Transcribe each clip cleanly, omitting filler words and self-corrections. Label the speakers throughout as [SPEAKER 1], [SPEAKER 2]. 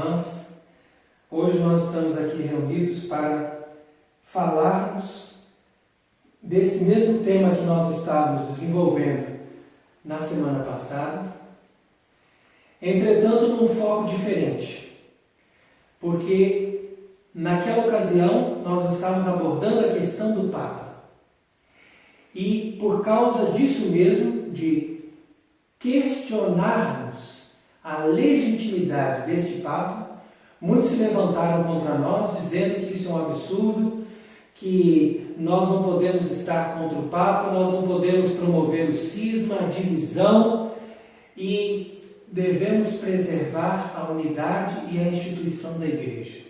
[SPEAKER 1] irmãs, hoje nós estamos aqui reunidos para falarmos desse mesmo tema que nós estávamos desenvolvendo na semana passada, entretanto num foco diferente, porque naquela ocasião nós estávamos abordando a questão do Papa e por causa disso mesmo, de questionarmos a legitimidade deste Papa, muitos se levantaram contra nós, dizendo que isso é um absurdo, que nós não podemos estar contra o Papa, nós não podemos promover o cisma, a divisão, e devemos preservar a unidade e a instituição da Igreja.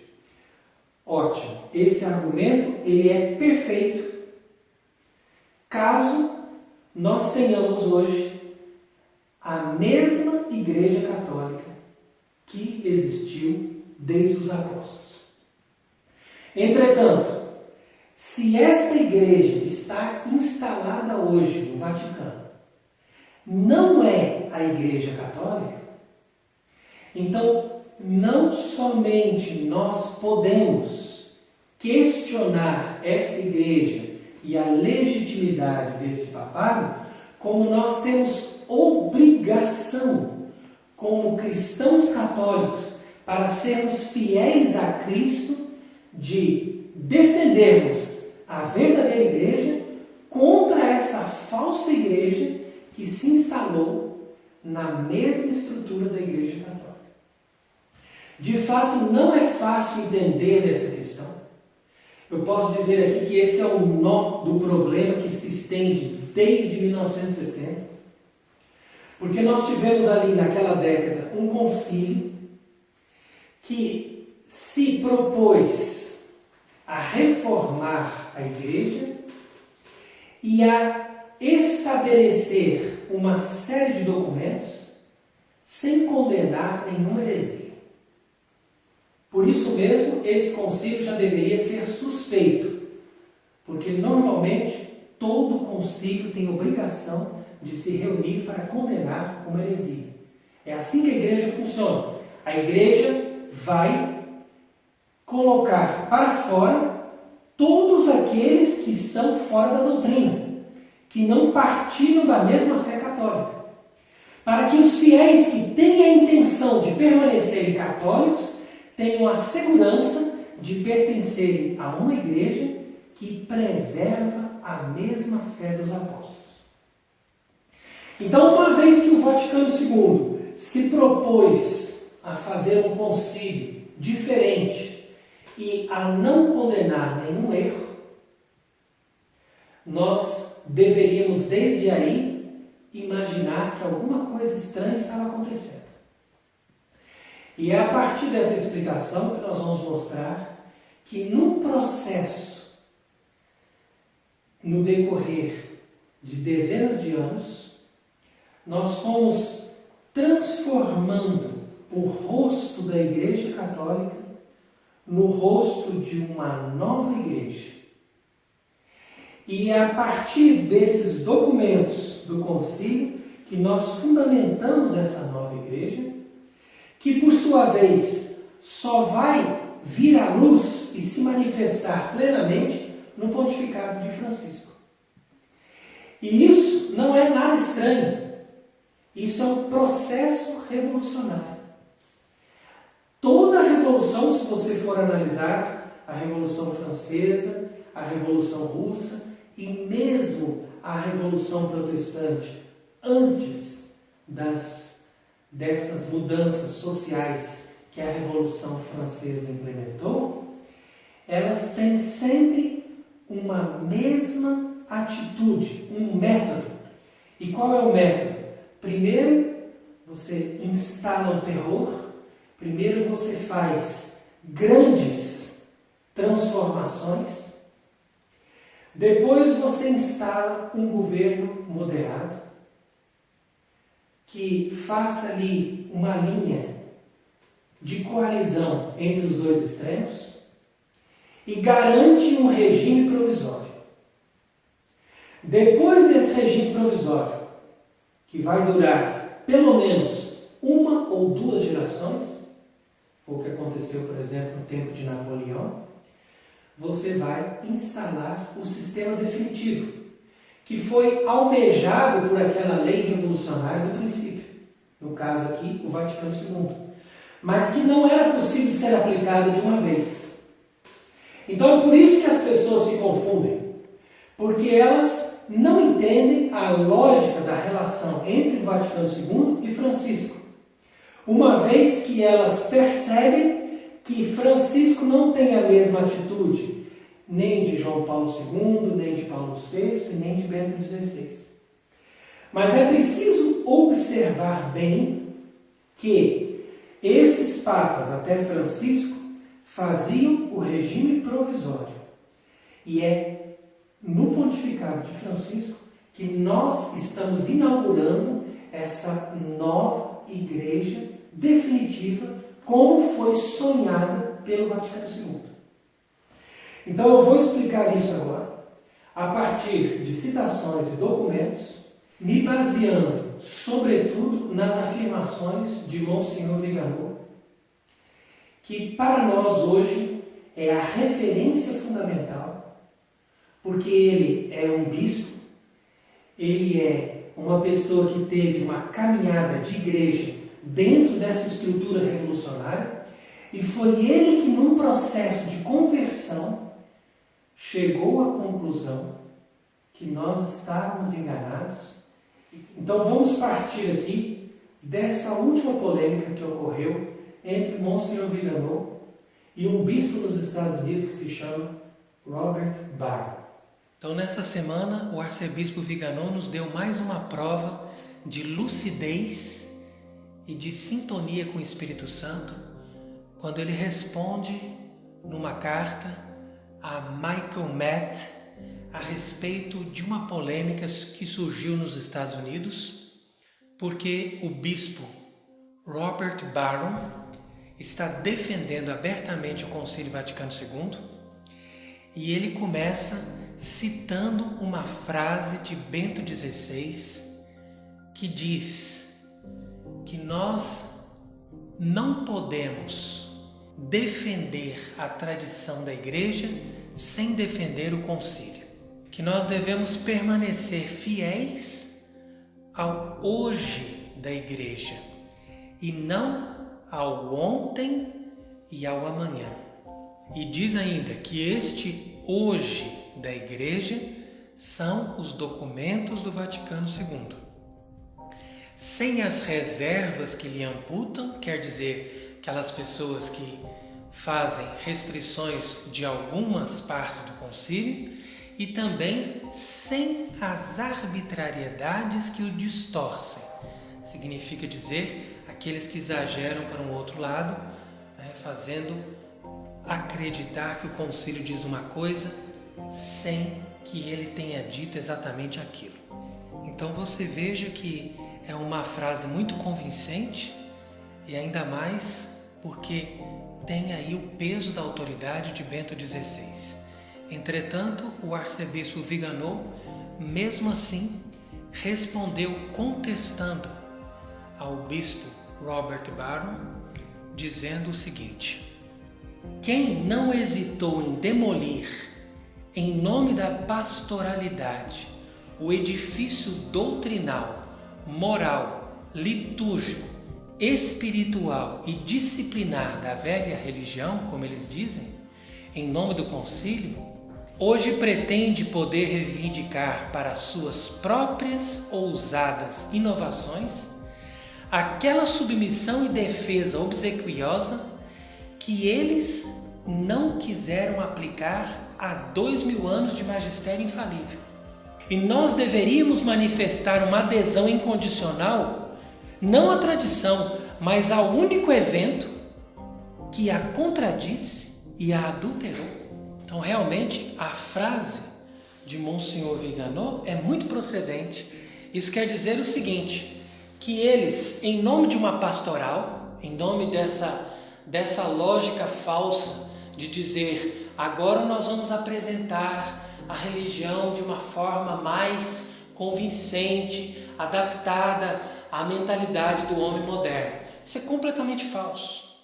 [SPEAKER 1] Ótimo, esse argumento ele é perfeito, caso nós tenhamos hoje a mesma Igreja Católica que existiu desde os apóstolos. Entretanto, se esta Igreja está instalada hoje no Vaticano não é a Igreja Católica, então não somente nós podemos questionar esta Igreja e a legitimidade desse papado, como nós temos obrigação, como cristãos católicos, para sermos fiéis a Cristo, de defendermos a verdadeira igreja contra esta falsa igreja que se instalou na mesma estrutura da Igreja Católica. De fato, não é fácil entender essa questão. Eu posso dizer aqui que esse é o nó do problema que se estende desde 1960. Porque nós tivemos ali naquela década um concílio que se propôs a reformar a Igreja e a estabelecer uma série de documentos sem condenar nenhuma heresia. Por isso mesmo, esse concílio já deveria ser suspeito, porque normalmente todo concílio tem obrigação de se reunir para condenar uma heresia. É assim que a igreja funciona. A igreja vai colocar para fora todos aqueles que estão fora da doutrina, que não partilham da mesma fé católica, para que os fiéis que têm a intenção de permanecerem católicos tenham a segurança de pertencerem a uma igreja que preserva a mesma fé dos apóstolos. Então, uma vez que o Vaticano II se propôs a fazer um concílio diferente e a não condenar nenhum erro, nós deveríamos desde aí imaginar que alguma coisa estranha estava acontecendo. E é a partir dessa explicação que nós vamos mostrar que num processo, no decorrer de dezenas de anos, nós fomos transformando o rosto da Igreja Católica no rosto de uma nova igreja. E é a partir desses documentos do concílio que nós fundamentamos essa nova igreja, que por sua vez só vai vir à luz e se manifestar plenamente no pontificado de Francisco. E isso não é nada estranho. Isso é um processo revolucionário. Toda a revolução, se você for analisar a Revolução Francesa, a Revolução Russa e mesmo a Revolução Protestante, antes dessas mudanças sociais que a Revolução Francesa implementou, elas têm sempre uma mesma atitude, um método. E qual é o método? Primeiro, você instala o terror. Primeiro, você faz grandes transformações. Depois, você instala um governo moderado que faça ali uma linha de coalizão entre os dois extremos e garante um regime provisório. Depois desse regime provisório, que vai durar pelo menos uma ou duas gerações, foi o que aconteceu, por exemplo, no tempo de Napoleão, você vai instalar o sistema definitivo, que foi almejado por aquela lei revolucionária do princípio, no caso aqui, o Vaticano II, mas que não era possível ser aplicada de uma vez. Então é por isso que as pessoas se confundem, porque elas não entendem a lógica da relação entre o Vaticano II e Francisco, uma vez que elas percebem que Francisco não tem a mesma atitude nem de João Paulo II, nem de Paulo VI, nem de Bento XVI. Mas é preciso observar bem que esses papas, até Francisco, faziam o regime provisório. E é no pontificado de Francisco que nós estamos inaugurando essa nova igreja definitiva, como foi sonhada pelo Vaticano II. Então eu vou explicar isso agora, a partir de citações e documentos, me baseando, sobretudo, nas afirmações de Monsenhor Viganò, que para nós hoje é a referência fundamental, porque ele é um bispo, ele é uma pessoa que teve uma caminhada de igreja dentro dessa estrutura revolucionária, e foi ele que, num processo de conversão, chegou à conclusão que nós estávamos enganados. Então vamos partir aqui dessa última polêmica que ocorreu entre Monsenhor Viganò e um bispo nos Estados Unidos que se chama Robert Barron. Então nessa semana o arcebispo Viganò nos deu mais uma prova de lucidez e de sintonia com o Espírito Santo, quando ele responde numa carta a Michael Matt a respeito de uma polêmica que surgiu nos Estados Unidos, porque o bispo Robert Barron está defendendo abertamente o Concílio Vaticano II, e ele começa citando uma frase de Bento XVI que diz que nós não podemos defender a tradição da Igreja sem defender o concílio, que nós devemos permanecer fiéis ao hoje da Igreja e não ao ontem e ao amanhã. E diz ainda que este hoje da Igreja são os documentos do Vaticano II. Sem as reservas que lhe amputam, quer dizer, aquelas pessoas que fazem restrições de algumas partes do concílio, e também sem as arbitrariedades que o distorcem. Significa dizer, aqueles que exageram para um outro lado, fazendo acreditar que o concílio diz uma coisa sem que ele tenha dito exatamente aquilo. Então você veja que é uma frase muito convincente, e ainda mais porque tem aí o peso da autoridade de Bento XVI. Entretanto, o arcebispo Viganò, mesmo assim, respondeu contestando ao bispo Robert Barron, dizendo o seguinte: quem não hesitou em demolir, em nome da pastoralidade, o edifício doutrinal, moral, litúrgico, espiritual e disciplinar da velha religião, como eles dizem, em nome do concílio, hoje pretende poder reivindicar para suas próprias ousadas inovações aquela submissão e defesa obsequiosa que eles não quiseram aplicar há 2000 anos de magistério infalível. E nós deveríamos manifestar uma adesão incondicional, não à tradição, mas ao único evento que a contradisse e a adulterou. Então, realmente, a frase de Monsenhor Viganò é muito procedente. Isso quer dizer o seguinte, que eles, em nome de uma pastoral, em nome dessa lógica falsa de dizer, agora nós vamos apresentar a religião de uma forma mais convincente, adaptada à mentalidade do homem moderno. Isso é completamente falso.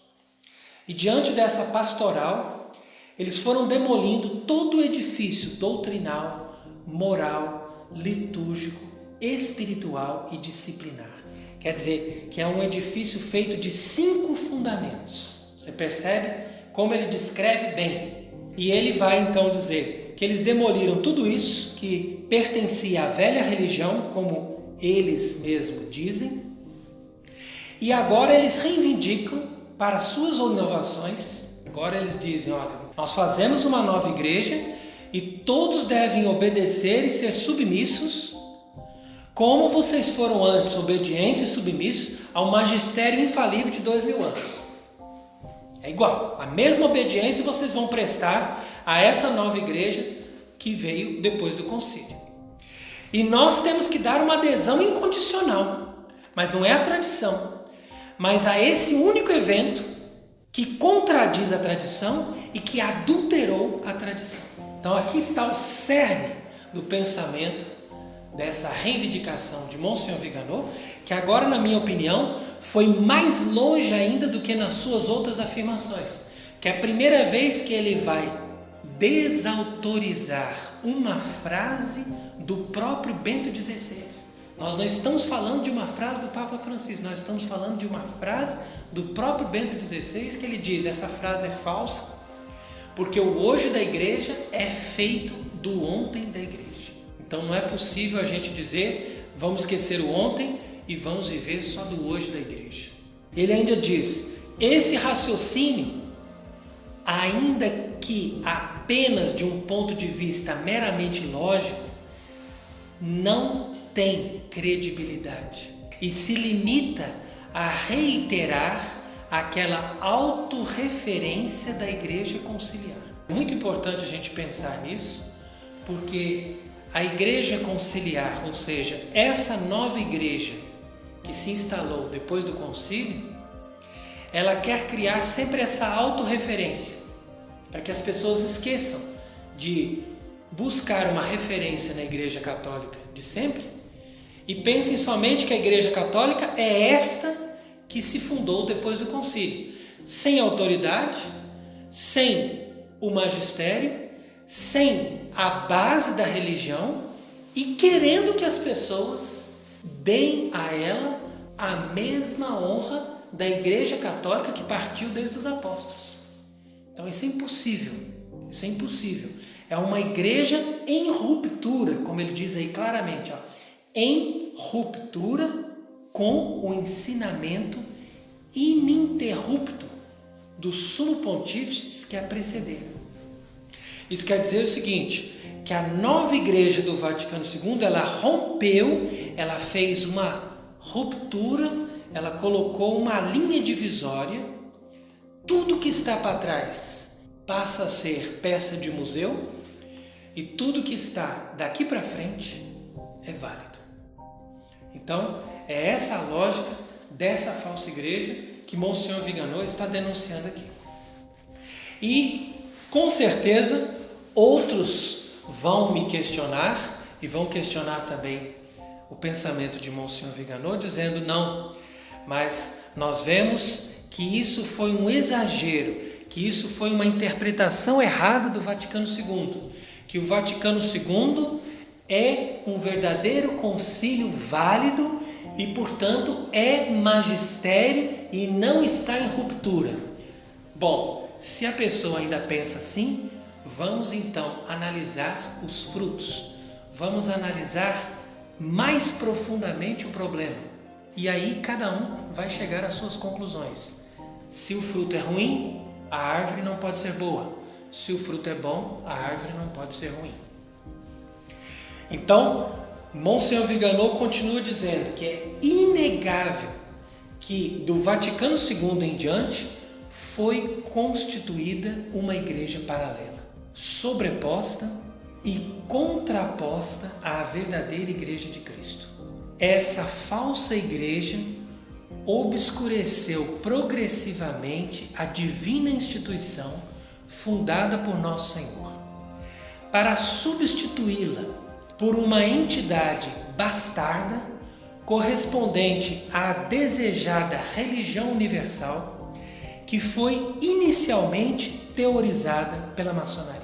[SPEAKER 1] E diante dessa pastoral, eles foram demolindo todo o edifício doutrinal, moral, litúrgico, espiritual e disciplinar. Quer dizer, que é um edifício feito de 5 fundamentos. Você percebe como ele descreve bem. E ele vai então dizer que eles demoliram tudo isso que pertencia à velha religião, como eles mesmos dizem, e agora eles reivindicam para suas inovações. Agora eles dizem, olha, nós fazemos uma nova igreja e todos devem obedecer e ser submissos, como vocês foram antes obedientes e submissos ao magistério infalível de 2000 anos. É igual, a mesma obediência vocês vão prestar a essa nova igreja que veio depois do concílio. E nós temos que dar uma adesão incondicional, mas não é a tradição, mas a esse único evento que contradiz a tradição e que adulterou a tradição. Então aqui está o cerne do pensamento dessa reivindicação de Monsenhor Viganò, que agora, na minha opinião, foi mais longe ainda do que nas suas outras afirmações, que é a primeira vez que ele vai desautorizar uma frase do próprio Bento XVI. Nós não estamos falando de uma frase do Papa Francisco, nós estamos falando de uma frase do próprio Bento XVI, que ele diz, essa frase é falsa, porque o hoje da igreja é feito do ontem da igreja. Então não é possível a gente dizer, vamos esquecer o ontem e vamos viver só do hoje da igreja. Ele ainda diz, esse raciocínio, ainda que apenas de um ponto de vista meramente lógico, não tem credibilidade e se limita a reiterar aquela autorreferência da igreja conciliar. Muito importante a gente pensar nisso, porque a igreja conciliar, ou seja, essa nova igreja que se instalou depois do concílio, ela quer criar sempre essa autorreferência, para que as pessoas esqueçam de buscar uma referência na igreja católica de sempre e pensem somente que a igreja católica é esta que se fundou depois do concílio, sem autoridade, sem o magistério, sem a base da religião e querendo que as pessoas deem a ela a mesma honra da igreja católica que partiu desde os apóstolos. Então isso é impossível, isso é impossível. É uma igreja em ruptura, como ele diz aí claramente, em ruptura com o ensinamento ininterrupto dos sumo pontífices que a precederam. Isso quer dizer o seguinte, que a nova igreja do Vaticano II, ela rompeu, ela fez uma ruptura, ela colocou uma linha divisória, tudo que está para trás passa a ser peça de museu e tudo que está daqui para frente é válido. Então, é essa a lógica dessa falsa igreja que Monsenhor Viganò está denunciando aqui. E, com certeza, outros vão me questionar e vão questionar também o pensamento de Monsenhor Viganò, dizendo não, mas nós vemos que isso foi um exagero, que isso foi uma interpretação errada do Vaticano II, que o Vaticano II é um verdadeiro concílio válido e, portanto, é magistério e não está em ruptura. Bom, se a pessoa ainda pensa assim, vamos então analisar os frutos, vamos analisar mais profundamente o problema. E aí cada um vai chegar às suas conclusões. Se o fruto é ruim, a árvore não pode ser boa. Se o fruto é bom, a árvore não pode ser ruim. Então, Monsenhor Viganò continua dizendo que é inegável que do Vaticano II em diante foi constituída uma igreja paralela, sobreposta e contraposta à verdadeira igreja de Cristo. Essa falsa igreja obscureceu progressivamente a divina instituição fundada por Nosso Senhor, para substituí-la por uma entidade bastarda correspondente à desejada religião universal que foi inicialmente teorizada pela maçonaria.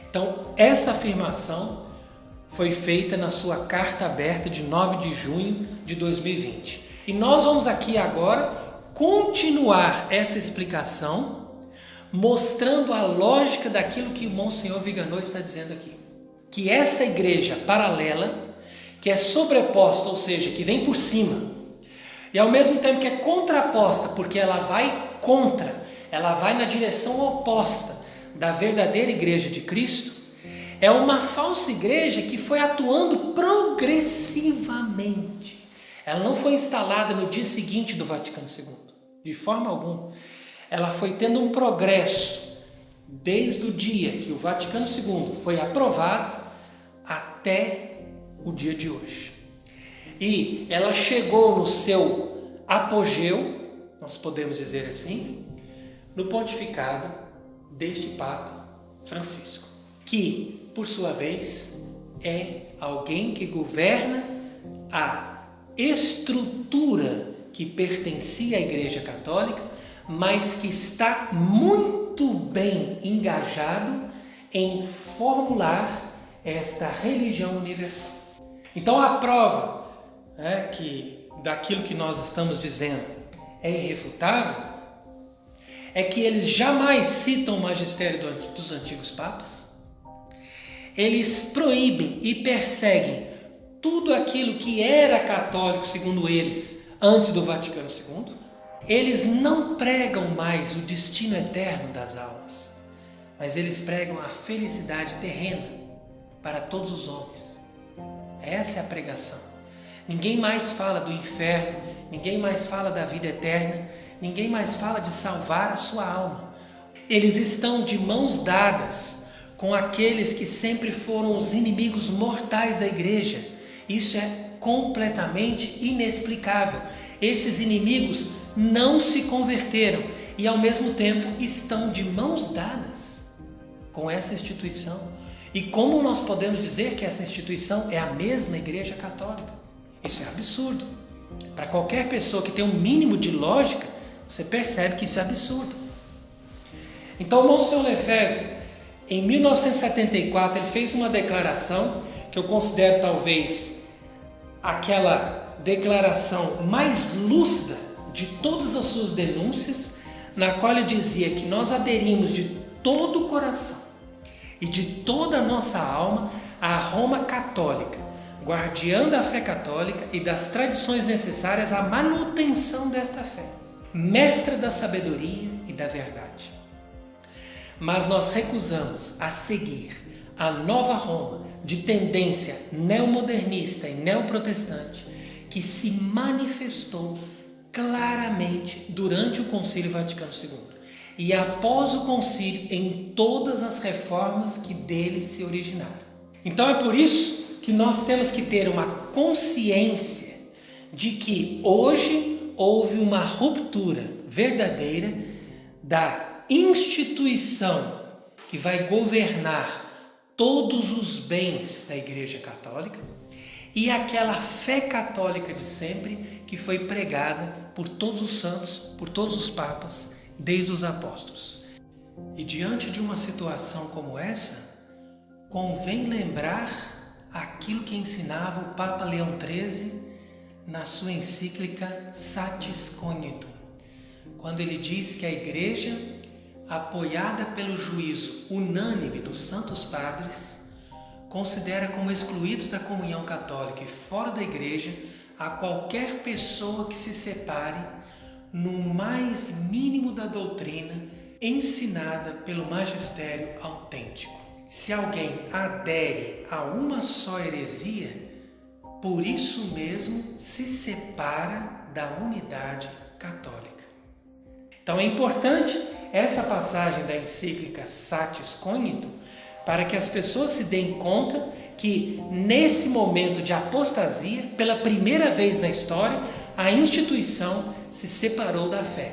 [SPEAKER 1] Então, essa afirmação foi feita na sua carta aberta de 9 de junho de 2020. E nós vamos aqui agora continuar essa explicação, mostrando a lógica daquilo que o Monsenhor Viganò está dizendo aqui. Que essa igreja paralela, que é sobreposta, ou seja, que vem por cima, e ao mesmo tempo que é contraposta, porque ela vai contra, ela vai na direção oposta da verdadeira igreja de Cristo, é uma falsa igreja que foi atuando progressivamente. Ela não foi instalada no dia seguinte do Vaticano II, de forma alguma. Ela foi tendo um progresso desde o dia que o Vaticano II foi aprovado até o dia de hoje. E ela chegou no seu apogeu, nós podemos dizer assim, no pontificado deste Papa Francisco, que, por sua vez, é alguém que governa a estrutura que pertencia à Igreja Católica, mas que está muito bem engajado em formular esta religião universal. Então a prova daquilo que nós estamos dizendo é irrefutável, é que eles jamais citam o magistério dos antigos papas, eles proíbem e perseguem tudo aquilo que era católico, segundo eles, antes do Vaticano II. Eles não pregam mais o destino eterno das almas, mas eles pregam a felicidade terrena para todos os homens. Essa é a pregação. Ninguém mais fala do inferno, ninguém mais fala da vida eterna, ninguém mais fala de salvar a sua alma. Eles estão de mãos dadas com aqueles que sempre foram os inimigos mortais da igreja. Isso é completamente inexplicável. Esses inimigos não se converteram e ao mesmo tempo estão de mãos dadas com essa instituição. E como nós podemos dizer que essa instituição é a mesma Igreja Católica? Isso é absurdo. Para qualquer pessoa que tem um mínimo de lógica, você percebe que isso é absurdo. Então, o Monsenhor Lefebvre, em 1974, ele fez uma declaração que eu considero talvez aquela declaração mais lúcida de todas as suas denúncias, na qual ele dizia que nós aderimos de todo o coração e de toda a nossa alma à Roma Católica, guardiã da fé católica e das tradições necessárias à manutenção desta fé, mestra da sabedoria e da verdade. Mas nós recusamos a seguir a nova Roma de tendência neomodernista e neoprotestante que se manifestou claramente durante o Concílio Vaticano II e após o concílio em todas as reformas que dele se originaram. Então é por isso que nós temos que ter uma consciência de que hoje houve uma ruptura verdadeira da instituição que vai governar todos os bens da Igreja Católica e aquela fé católica de sempre que foi pregada por todos os santos, por todos os papas, desde os apóstolos. E diante de uma situação como essa, convém lembrar aquilo que ensinava o Papa Leão XIII na sua encíclica Satis Cognitum, quando ele diz que a Igreja, apoiada pelo juízo unânime dos santos padres, considera como excluídos da comunhão católica e fora da Igreja a qualquer pessoa que se separe no mais mínimo da doutrina ensinada pelo magistério autêntico. Se alguém adere a uma só heresia, por isso mesmo se separa da unidade católica. Então é importante essa passagem da encíclica Satis Cognitum para que as pessoas se deem conta que nesse momento de apostasia, pela primeira vez na história, a instituição se separou da fé.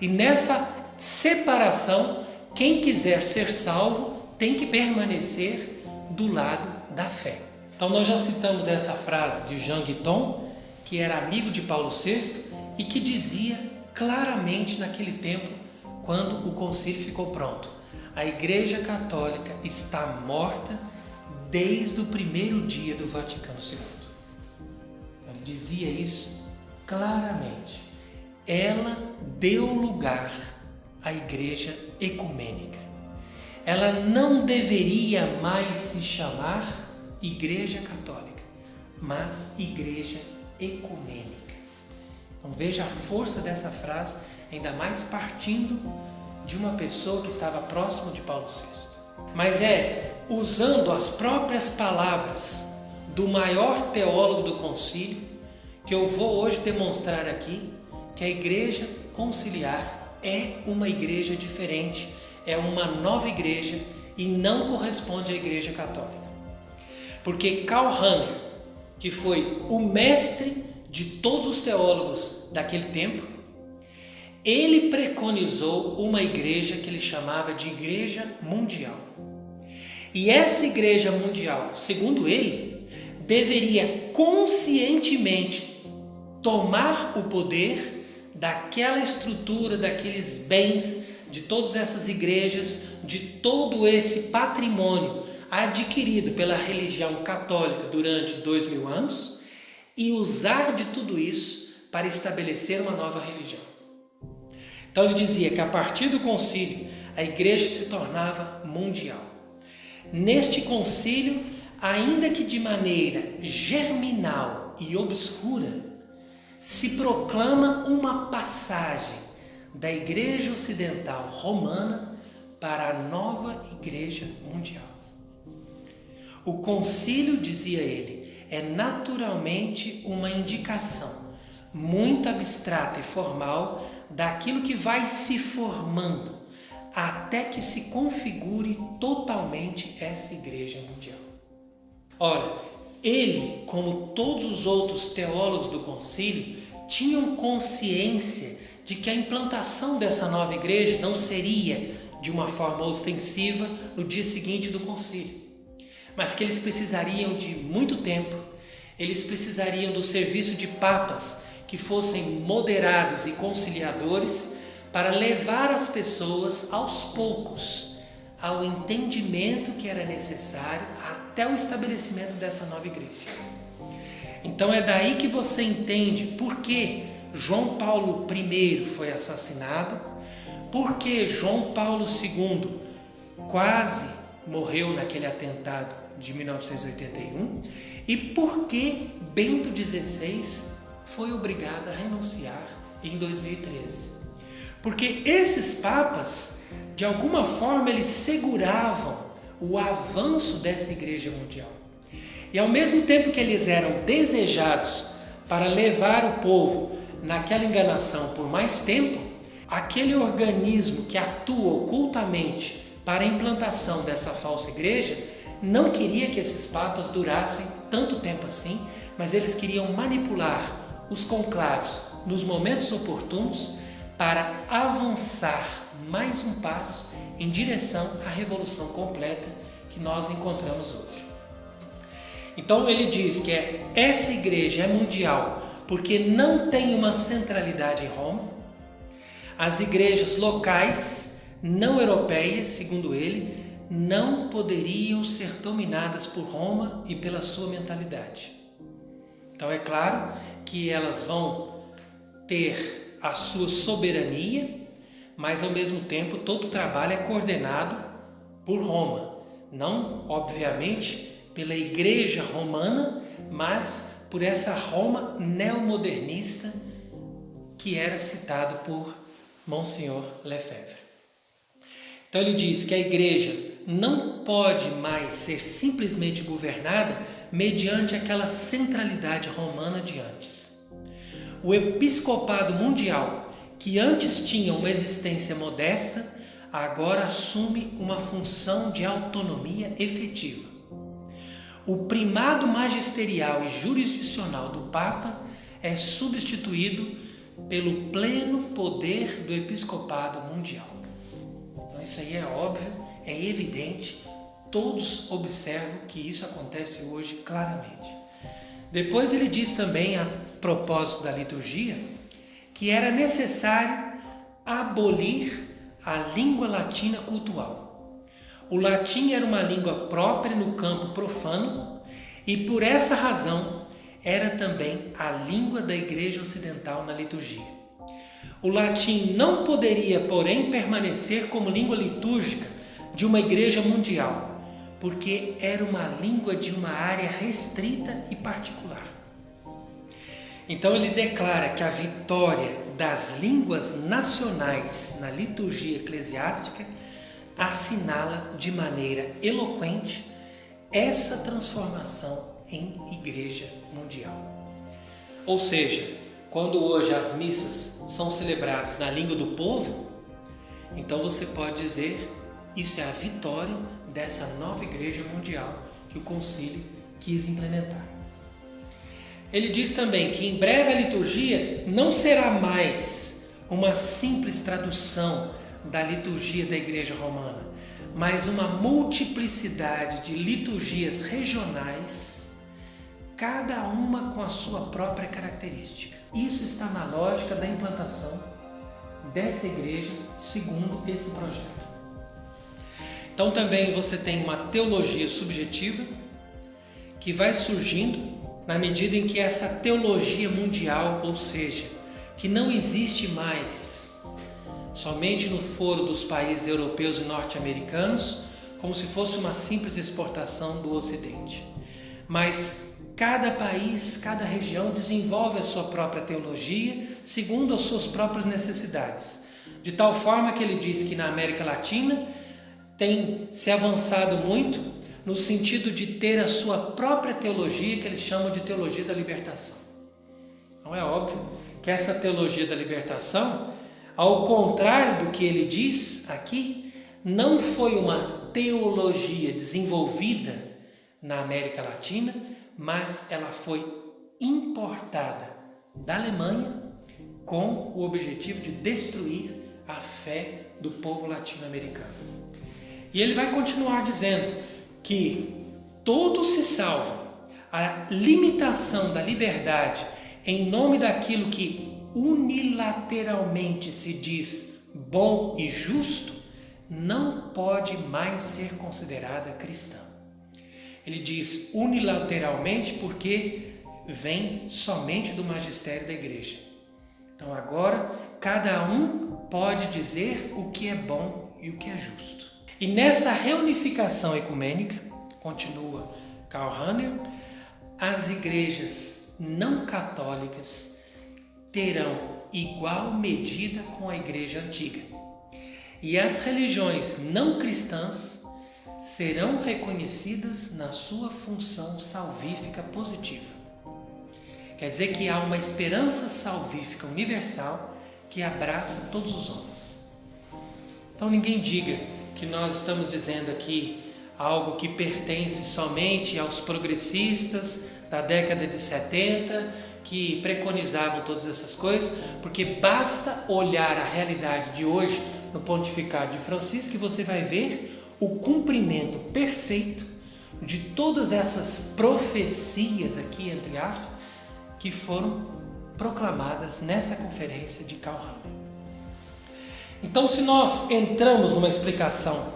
[SPEAKER 1] E nessa separação, quem quiser ser salvo tem que permanecer do lado da fé. Então nós já citamos essa frase de Jean Guiton, que era amigo de Paulo VI e que dizia claramente naquele tempo, quando o concílio ficou pronto. A Igreja Católica está morta desde o primeiro dia do Vaticano II. Ele dizia isso claramente. Ela deu lugar à Igreja Ecumênica. Ela não deveria mais se chamar Igreja Católica, mas Igreja Ecumênica. Então veja a força dessa frase, ainda mais partindo de uma pessoa que estava próximo de Paulo VI. Mas é usando as próprias palavras do maior teólogo do concílio que eu vou hoje demonstrar aqui que a Igreja Conciliar é uma igreja diferente, é uma nova igreja e não corresponde à Igreja Católica. Porque Karl Rahner, que foi o mestre de todos os teólogos daquele tempo, ele preconizou uma igreja que ele chamava de Igreja Mundial. E essa Igreja Mundial, segundo ele, deveria conscientemente tomar o poder daquela estrutura, daqueles bens, de todas essas igrejas, de todo esse patrimônio adquirido pela religião católica durante 2000 anos e usar de tudo isso para estabelecer uma nova religião. Então ele dizia que a partir do concílio a igreja se tornava mundial. Neste concílio, ainda que de maneira germinal e obscura, se proclama uma passagem da Igreja Ocidental Romana para a nova Igreja Mundial. O concílio, dizia ele, é naturalmente uma indicação muito abstrata e formal daquilo que vai se formando até que se configure totalmente essa Igreja Mundial. Ora, ele, como todos os outros teólogos do concílio, tinham consciência de que a implantação dessa nova igreja não seria de uma forma ostensiva no dia seguinte do concílio, mas que eles precisariam de muito tempo, eles precisariam do serviço de papas que fossem moderados e conciliadores para levar as pessoas aos poucos ao entendimento que era necessário até o estabelecimento dessa nova igreja. Então é daí que você entende por que João Paulo I foi assassinado, por que João Paulo II quase morreu naquele atentado de 1981 e por que Bento XVI foi obrigado a renunciar em 2013. Porque esses papas, de alguma forma, eles seguravam o avanço dessa igreja mundial. E ao mesmo tempo que eles eram desejados para levar o povo naquela enganação por mais tempo, aquele organismo que atua ocultamente para a implantação dessa falsa igreja não queria que esses papas durassem tanto tempo assim, mas eles queriam manipular os conclaves nos momentos oportunos para avançar mais um passo em direção à revolução completa que nós encontramos hoje. Então ele diz que essa igreja é mundial porque não tem uma centralidade em Roma. As igrejas locais, não europeias, segundo ele, não poderiam ser dominadas por Roma e pela sua mentalidade. Então é claro que elas vão ter a sua soberania, mas ao mesmo tempo todo o trabalho é coordenado por Roma. Não, obviamente, pela Igreja Romana, mas por essa Roma neomodernista que era citado por Monsenhor Lefebvre. Então ele diz que a Igreja não pode mais ser simplesmente governada mediante aquela centralidade romana de antes. O episcopado mundial, que antes tinha uma existência modesta, agora assume uma função de autonomia efetiva. O primado magisterial e jurisdicional do Papa é substituído pelo pleno poder do episcopado mundial. Então isso aí é óbvio, é evidente, todos observam que isso acontece hoje claramente. Depois ele diz também, a propósito da liturgia, que era necessário abolir a língua latina cultual. O latim era uma língua própria no campo profano e, por essa razão, era também a língua da Igreja Ocidental na liturgia. O latim não poderia, porém, permanecer como língua litúrgica de uma igreja mundial, porque era uma língua de uma área restrita e particular. Então ele declara que a vitória das línguas nacionais na liturgia eclesiástica assinala de maneira eloquente essa transformação em igreja mundial. Ou seja, quando hoje as missas são celebradas na língua do povo, então você pode dizer, isso é a vitória dessa nova igreja mundial que o concílio quis implementar. Ele diz também que em breve a liturgia não será mais uma simples tradução da liturgia da Igreja Romana, mas uma multiplicidade de liturgias regionais, cada uma com a sua própria característica. Isso está na lógica da implantação dessa igreja segundo esse projeto. Então também você tem uma teologia subjetiva que vai surgindo na medida em que essa teologia mundial, ou seja, que não existe mais somente no foro dos países europeus e norte-americanos, como se fosse uma simples exportação do Ocidente. Mas cada país, cada região desenvolve a sua própria teologia segundo as suas próprias necessidades. De tal forma que ele diz que na América Latina tem se avançado muito no sentido de ter a sua própria teologia, que eles chamam de teologia da libertação. Não é óbvio que essa teologia da libertação, ao contrário do que ele diz aqui, não foi uma teologia desenvolvida na América Latina, mas ela foi importada da Alemanha com o objetivo de destruir a fé do povo latino-americano. E ele vai continuar dizendo que todos se salvam. A limitação da liberdade em nome daquilo que unilateralmente se diz bom e justo não pode mais ser considerada cristã. Ele diz unilateralmente porque vem somente do magistério da igreja. Então agora cada um pode dizer o que é bom e o que é justo. E nessa reunificação ecumênica, continua Karl Rahner, as igrejas não católicas terão igual medida com a igreja antiga. E as religiões não cristãs serão reconhecidas na sua função salvífica positiva. Quer dizer que há uma esperança salvífica universal que abraça todos os homens. Então ninguém diga que nós estamos dizendo aqui algo que pertence somente aos progressistas da década de 70, que preconizavam todas essas coisas, porque basta olhar a realidade de hoje no pontificado de Francisco que você vai ver o cumprimento perfeito de todas essas profecias aqui, entre aspas, que foram proclamadas nessa conferência de Karl Rahner. Então, se nós entramos numa explicação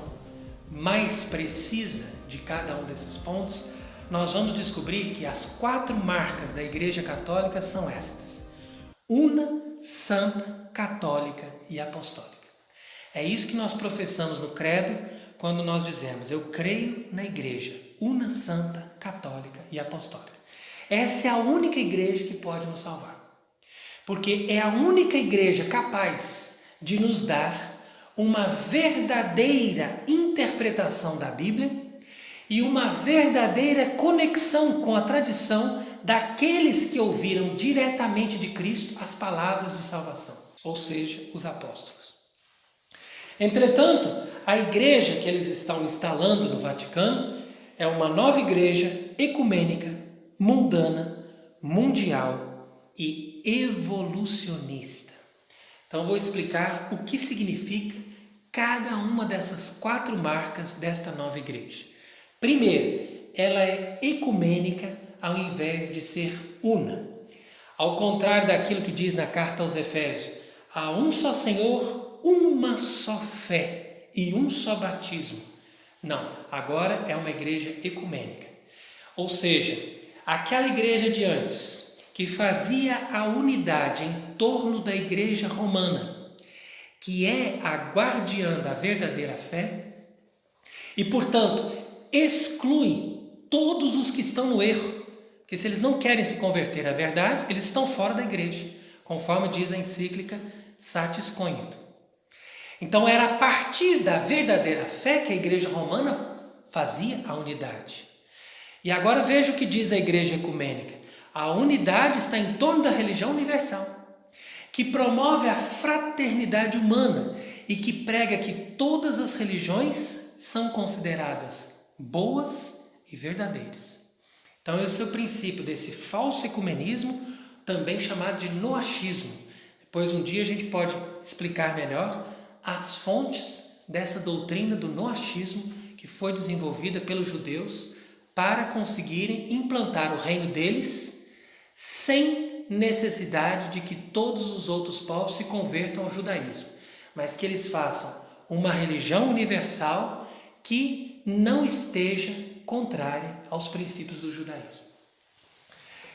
[SPEAKER 1] mais precisa de cada um desses pontos, nós vamos descobrir que as 4 marcas da Igreja Católica são estas: una, santa, católica e apostólica. É isso que nós professamos no credo quando nós dizemos: eu creio na Igreja, una, santa, católica e apostólica. Essa é a única igreja que pode nos salvar, porque é a única igreja capaz de nos dar uma verdadeira interpretação da Bíblia e uma verdadeira conexão com a tradição daqueles que ouviram diretamente de Cristo as palavras de salvação, ou seja, os apóstolos. Entretanto, a igreja que eles estão instalando no Vaticano é uma nova igreja ecumênica, mundana, mundial e evolucionista. Então vou explicar o que significa cada uma dessas 4 marcas desta nova igreja. Primeiro, ela é ecumênica ao invés de ser una. Ao contrário daquilo que diz na carta aos Efésios, há um só Senhor, uma só fé e um só batismo. Não, agora é uma igreja ecumênica. Ou seja, aquela igreja de antes, que fazia a unidade em torno da igreja romana, que é a guardiã da verdadeira fé, e portanto exclui todos os que estão no erro, porque se eles não querem se converter à verdade, eles estão fora da igreja, conforme diz a encíclica Satis Cogito. Então era a partir da verdadeira fé que a igreja romana fazia a unidade. E agora veja o que diz a igreja ecumênica. A unidade está em torno da religião universal, que promove a fraternidade humana e que prega que todas as religiões são consideradas boas e verdadeiras. Então esse é o princípio desse falso ecumenismo, também chamado de noachismo. Depois um dia a gente pode explicar melhor as fontes dessa doutrina do noachismo que foi desenvolvida pelos judeus para conseguirem implantar o reino deles sem necessidade de que todos os outros povos se convertam ao judaísmo, mas que eles façam uma religião universal que não esteja contrária aos princípios do judaísmo.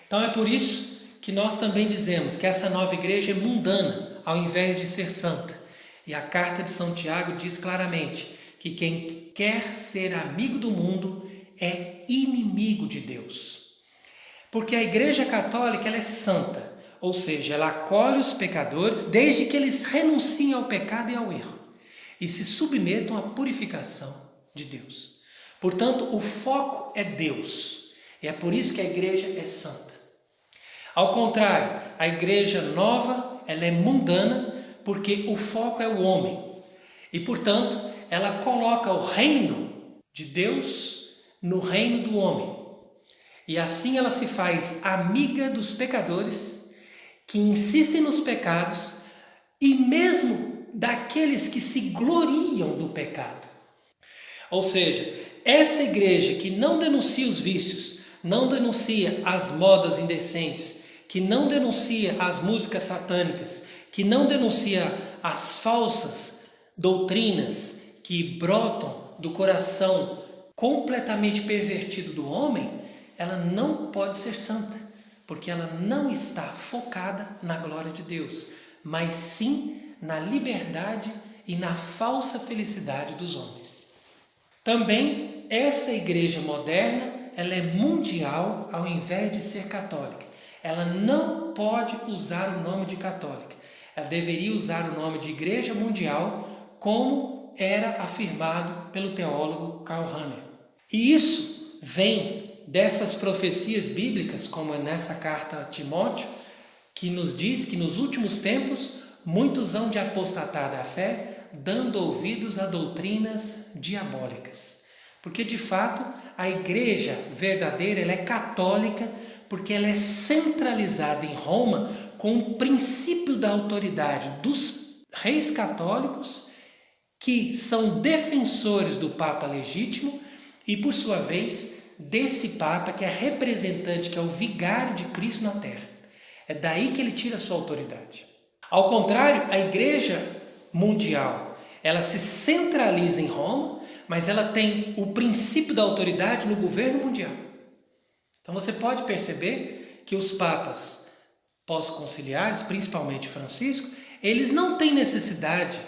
[SPEAKER 1] Então é por isso que nós também dizemos que essa nova igreja é mundana, ao invés de ser santa. E a carta de São Tiago diz claramente que quem quer ser amigo do mundo é inimigo de Deus. Porque a igreja católica ela é santa, ou seja, ela acolhe os pecadores desde que eles renunciem ao pecado e ao erro e se submetam à purificação de Deus. Portanto, o foco é Deus. E é por isso que a igreja é santa. Ao contrário, a igreja nova, ela é mundana, porque o foco é o homem. E, portanto, ela coloca o reino de Deus no reino do homem. E assim ela se faz amiga dos pecadores que insistem nos pecados e mesmo daqueles que se gloriam do pecado. Ou seja, essa igreja que não denuncia os vícios, não denuncia as modas indecentes, que não denuncia as músicas satânicas, que não denuncia as falsas doutrinas que brotam do coração completamente pervertido do homem, ela não pode ser santa, porque ela não está focada na glória de Deus, mas sim na liberdade e na falsa felicidade dos homens. Também essa igreja moderna, ela é mundial ao invés de ser católica. Ela não pode usar o nome de católica. Ela deveria usar o nome de igreja mundial, como era afirmado pelo teólogo Karl Rahner. E isso vem dessas profecias bíblicas, como é nessa carta a Timóteo, que nos diz que nos últimos tempos muitos hão de apostatar da fé, dando ouvidos a doutrinas diabólicas. Porque de fato a igreja verdadeira ela é católica, porque ela é centralizada em Roma com o princípio da autoridade dos reis católicos, que são defensores do Papa legítimo e, por sua vez, desse Papa que é representante, que é o vigário de Cristo na terra. É daí que ele tira a sua autoridade. Ao contrário, a igreja mundial, ela se centraliza em Roma, mas ela tem o princípio da autoridade no governo mundial. Então você pode perceber que os papas pós-conciliares, principalmente Francisco, eles não têm necessidade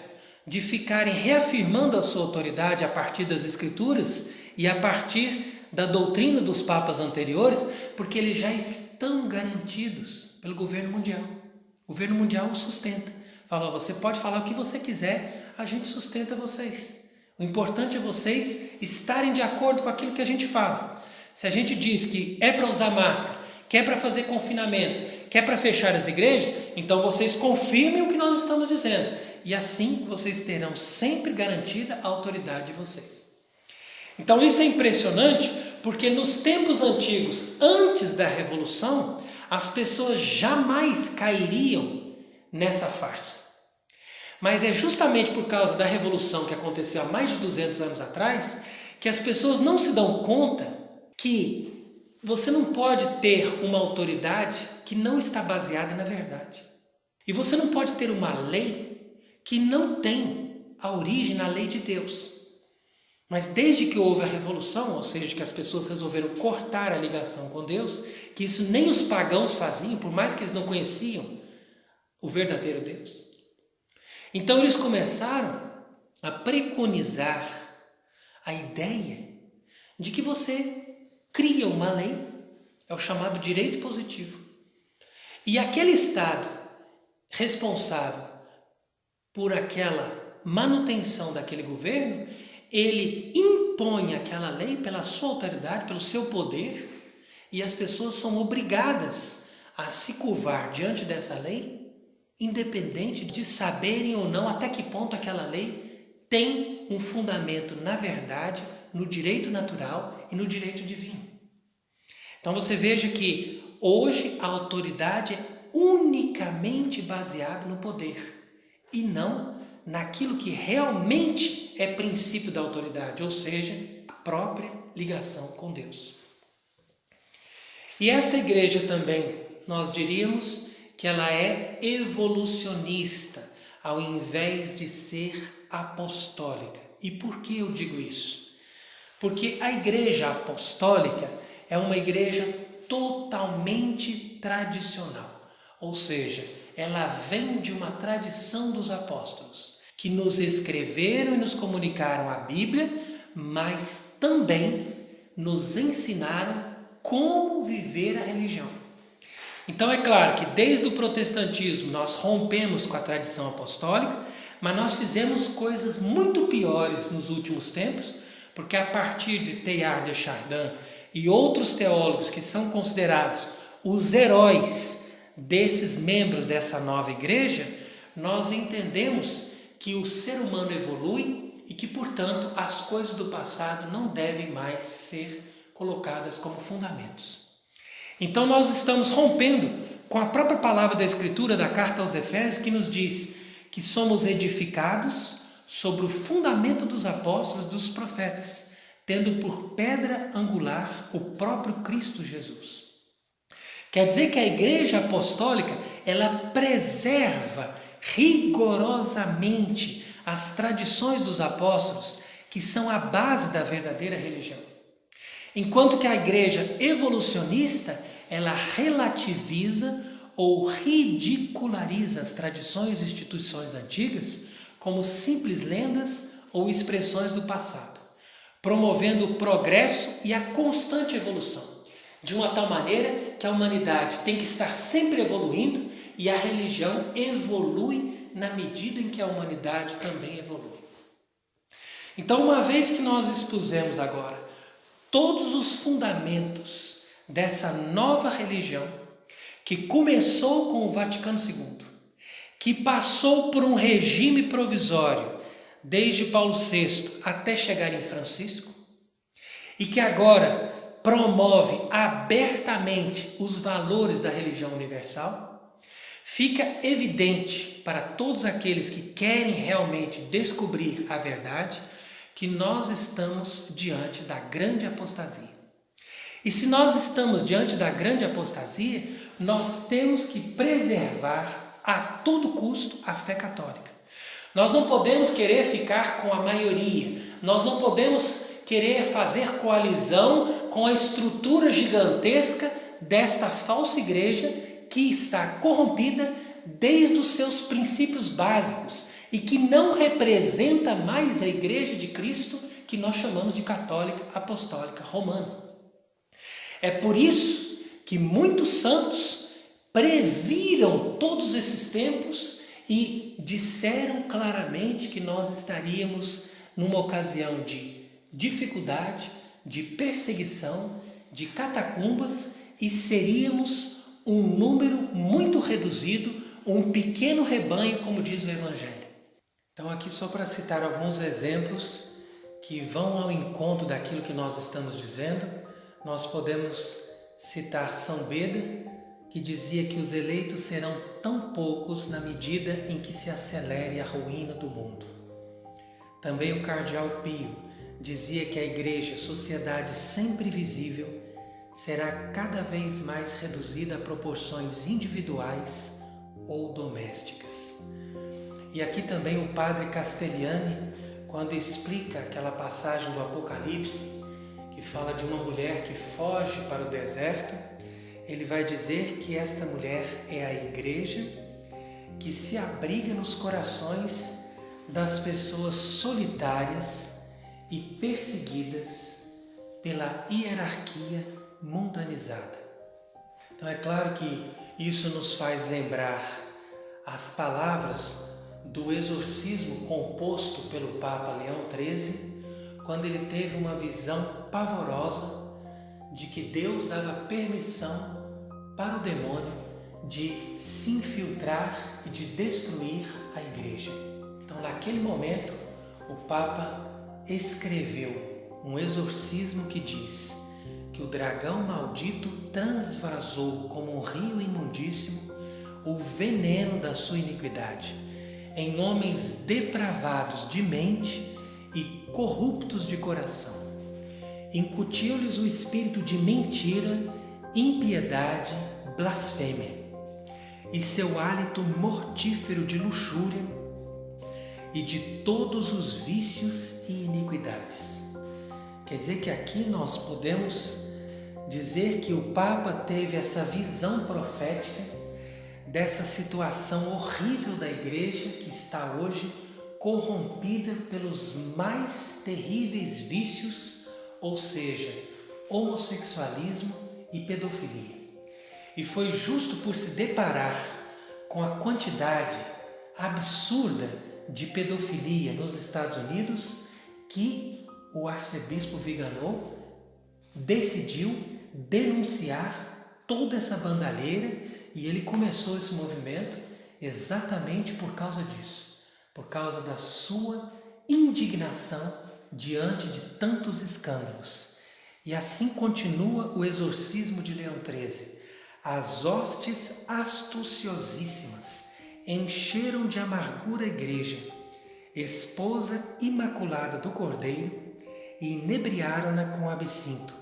[SPEAKER 1] de ficarem reafirmando a sua autoridade a partir das escrituras e a partir da doutrina dos papas anteriores, porque eles já estão garantidos pelo governo mundial. O governo mundial os sustenta. Fala, você pode falar o que você quiser, a gente sustenta vocês. O importante é vocês estarem de acordo com aquilo que a gente fala. Se a gente diz que é para usar máscara, que é para fazer confinamento, que é para fechar as igrejas, então vocês confirmem o que nós estamos dizendo. E assim vocês terão sempre garantida a autoridade de vocês. Então isso é impressionante, porque nos tempos antigos, antes da Revolução, as pessoas jamais cairiam nessa farsa. Mas é justamente por causa da Revolução que aconteceu há mais de 200 anos atrás, que as pessoas não se dão conta que você não pode ter uma autoridade que não está baseada na verdade. E você não pode ter uma lei que não tem a origem na lei de Deus. Mas desde que houve a revolução, ou seja, que as pessoas resolveram cortar a ligação com Deus, que isso nem os pagãos faziam, por mais que eles não conheciam o verdadeiro Deus. Então eles começaram a preconizar a ideia de que você cria uma lei, é o chamado direito positivo. E aquele Estado responsável por aquela manutenção daquele governo, ele impõe aquela lei pela sua autoridade, pelo seu poder, e as pessoas são obrigadas a se curvar diante dessa lei, independente de saberem ou não até que ponto aquela lei tem um fundamento na verdade, no direito natural e no direito divino. Então você veja que hoje a autoridade é unicamente baseada no poder e não naquilo que realmente é princípio da autoridade, ou seja, a própria ligação com Deus. E esta igreja também, nós diríamos que ela é evolucionista, ao invés de ser apostólica. E por que eu digo isso? Porque a igreja apostólica é uma igreja totalmente tradicional, ou seja, ela vem de uma tradição dos apóstolos, que nos escreveram e nos comunicaram a Bíblia, mas também nos ensinaram como viver a religião. Então é claro que desde o protestantismo nós rompemos com a tradição apostólica, mas nós fizemos coisas muito piores nos últimos tempos, porque a partir de Teilhard de Chardin e outros teólogos que são considerados os heróis desses membros dessa nova igreja, nós entendemos que o ser humano evolui e que, portanto, as coisas do passado não devem mais ser colocadas como fundamentos. Então nós estamos rompendo com a própria palavra da Escritura da carta aos Efésios, que nos diz que somos edificados sobre o fundamento dos apóstolos e dos profetas, tendo por pedra angular o próprio Cristo Jesus. Quer dizer que a igreja apostólica, ela preserva rigorosamente as tradições dos apóstolos, que são a base da verdadeira religião. Enquanto que a igreja evolucionista, ela relativiza ou ridiculariza as tradições e instituições antigas como simples lendas ou expressões do passado, promovendo o progresso e a constante evolução, de uma tal maneira que a humanidade tem que estar sempre evoluindo e a religião evolui na medida em que a humanidade também evolui. Então, uma vez que nós expusemos agora todos os fundamentos dessa nova religião, que começou com o Vaticano II, que passou por um regime provisório desde Paulo VI até chegar em Francisco, e que agora promove abertamente os valores da religião universal, fica evidente para todos aqueles que querem realmente descobrir a verdade que nós estamos diante da grande apostasia. E se nós estamos diante da grande apostasia, nós temos que preservar a todo custo a fé católica. Nós não podemos querer ficar com a maioria, nós não podemos querer fazer coalizão com a estrutura gigantesca desta falsa igreja que está corrompida desde os seus princípios básicos e que não representa mais a igreja de Cristo que nós chamamos de católica, apostólica, romana. É por isso que muitos santos previram todos esses tempos e disseram claramente que nós estaríamos numa ocasião de dificuldade, de perseguição, de catacumbas e seríamos um número muito reduzido, um pequeno rebanho, como diz o Evangelho. Então aqui só para citar alguns exemplos que vão ao encontro daquilo que nós estamos dizendo, nós podemos citar São Beda, que dizia que os eleitos serão tão poucos na medida em que se acelere a ruína do mundo. Também o cardeal Pio dizia que a igreja, sociedade sempre visível, será cada vez mais reduzida a proporções individuais ou domésticas. E aqui também o padre Castellani, quando explica aquela passagem do Apocalipse, que fala de uma mulher que foge para o deserto, ele vai dizer que esta mulher é a igreja que se abriga nos corações das pessoas solitárias e perseguidas pela hierarquia mundanizada. Então é claro que isso nos faz lembrar as palavras do exorcismo composto pelo Papa Leão XIII, quando ele teve uma visão pavorosa de que Deus dava permissão para o demônio de se infiltrar e de destruir a igreja. Então, naquele momento, o Papa escreveu um exorcismo que diz que o dragão maldito transvasou como um rio imundíssimo o veneno da sua iniquidade em homens depravados de mente e corruptos de coração. Incutiu-lhes o espírito de mentira, impiedade, blasfêmia, e seu hálito mortífero de luxúria e de todos os vícios e iniquidades. Quer dizer que aqui nós podemos dizer que o Papa teve essa visão profética dessa situação horrível da igreja que está hoje corrompida pelos mais terríveis vícios, ou seja, homossexualismo e pedofilia. E foi justo por se deparar com a quantidade absurda de pedofilia nos Estados Unidos que o arcebispo Viganò decidiu denunciar toda essa bandalheira, e ele começou esse movimento exatamente por causa disso, por causa da sua indignação diante de tantos escândalos. E assim continua o exorcismo de Leão XIII. As hostes astuciosíssimas encheram de amargura a igreja, esposa imaculada do Cordeiro, e inebriaram-na com absinto.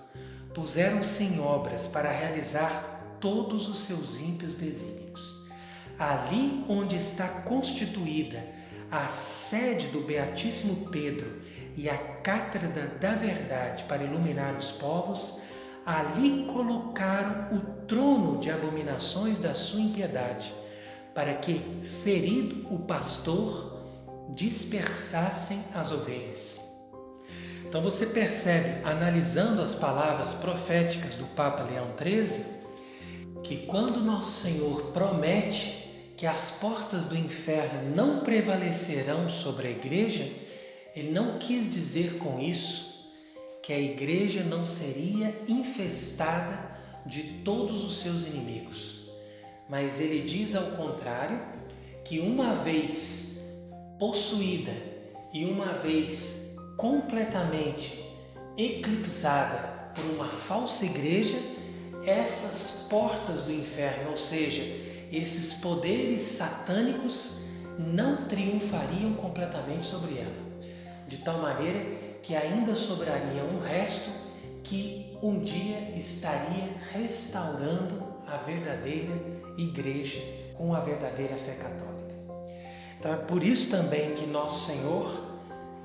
[SPEAKER 1] Puseram-se em obras para realizar todos os seus ímpios desígnios. Ali onde está constituída a sede do Beatíssimo Pedro e a cátedra da verdade para iluminar os povos, ali colocaram o trono de abominações da sua impiedade, para que, ferido o pastor, dispersassem as ovelhas. Então você percebe, analisando as palavras proféticas do Papa Leão XIII, que quando Nosso Senhor promete que as portas do inferno não prevalecerão sobre a igreja, Ele não quis dizer com isso que a igreja não seria infestada de todos os seus inimigos. Mas Ele diz ao contrário, que uma vez possuída e uma vez completamente eclipsada por uma falsa igreja, essas portas do inferno, ou seja, esses poderes satânicos, não triunfariam completamente sobre ela, de tal maneira que ainda sobraria um resto que um dia estaria restaurando a verdadeira igreja com a verdadeira fé católica. Então é por isso também que Nosso Senhor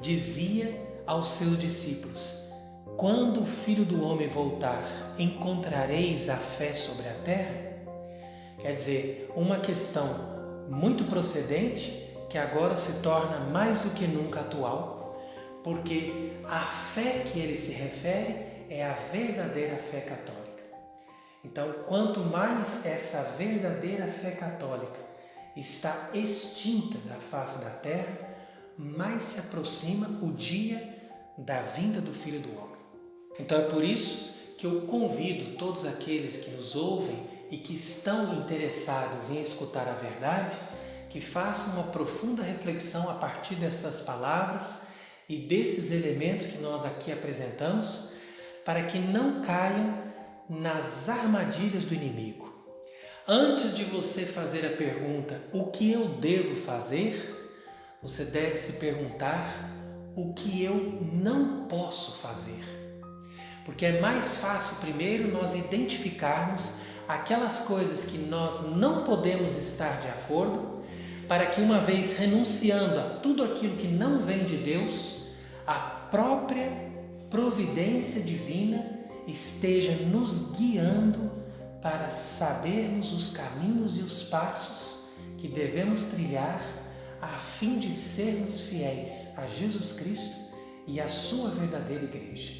[SPEAKER 1] dizia aos seus discípulos: quando o Filho do Homem voltar, encontrareis a fé sobre a terra? Quer dizer, uma questão muito procedente que agora se torna mais do que nunca atual, porque a fé que ele se refere é a verdadeira fé católica. Então, quanto mais essa verdadeira fé católica está extinta da face da terra, mais se aproxima o dia da vinda do Filho do Homem. Então é por isso que eu convido todos aqueles que nos ouvem e que estão interessados em escutar a verdade, que façam uma profunda reflexão a partir dessas palavras e desses elementos que nós aqui apresentamos, para que não caiam nas armadilhas do inimigo. Antes de você fazer a pergunta, o que eu devo fazer? Você deve se perguntar, o que eu não posso fazer? Porque é mais fácil primeiro nós identificarmos aquelas coisas que nós não podemos estar de acordo, para que uma vez renunciando a tudo aquilo que não vem de Deus, a própria providência divina esteja nos guiando para sabermos os caminhos e os passos que devemos trilhar a fim de sermos fiéis a Jesus Cristo e à sua verdadeira igreja.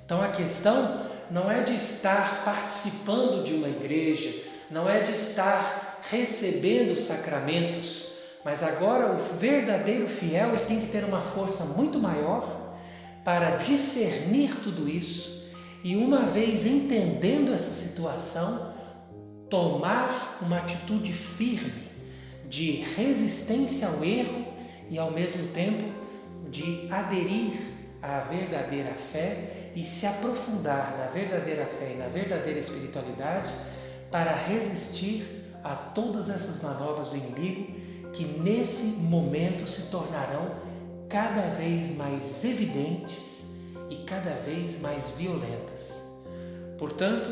[SPEAKER 1] Então a questão não é de estar participando de uma igreja, não é de estar recebendo sacramentos, mas agora o verdadeiro fiel ele tem que ter uma força muito maior para discernir tudo isso e, uma vez entendendo essa situação, tomar uma atitude firme de resistência ao erro e, ao mesmo tempo, de aderir à verdadeira fé e se aprofundar na verdadeira fé e na verdadeira espiritualidade para resistir a todas essas manobras do inimigo que nesse momento se tornarão cada vez mais evidentes e cada vez mais violentas. Portanto,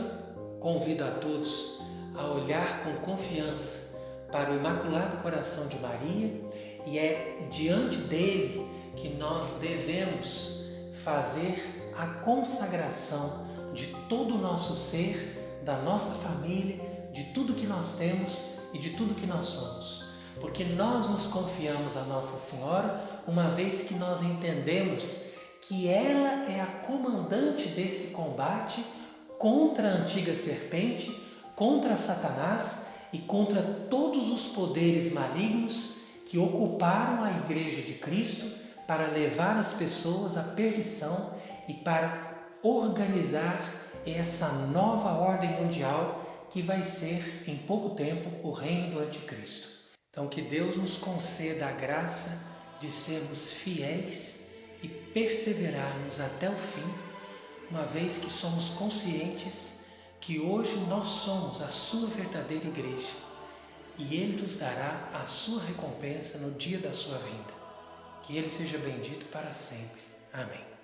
[SPEAKER 1] convido a todos a olhar com confiança para o Imaculado Coração de Maria e é diante dele que nós devemos fazer a consagração de todo o nosso ser, da nossa família, de tudo que nós temos e de tudo que nós somos. Porque nós nos confiamos a Nossa Senhora, uma vez que nós entendemos que ela é a comandante desse combate contra a antiga serpente, contra Satanás e contra todos os poderes malignos que ocuparam a Igreja de Cristo para levar as pessoas à perdição e para organizar essa nova ordem mundial que vai ser, em pouco tempo, o reino do Anticristo. Então, que Deus nos conceda a graça de sermos fiéis e perseverarmos até o fim, uma vez que somos conscientes que hoje nós somos a sua verdadeira igreja e Ele nos dará a sua recompensa no dia da sua vinda. Que Ele seja bendito para sempre. Amém.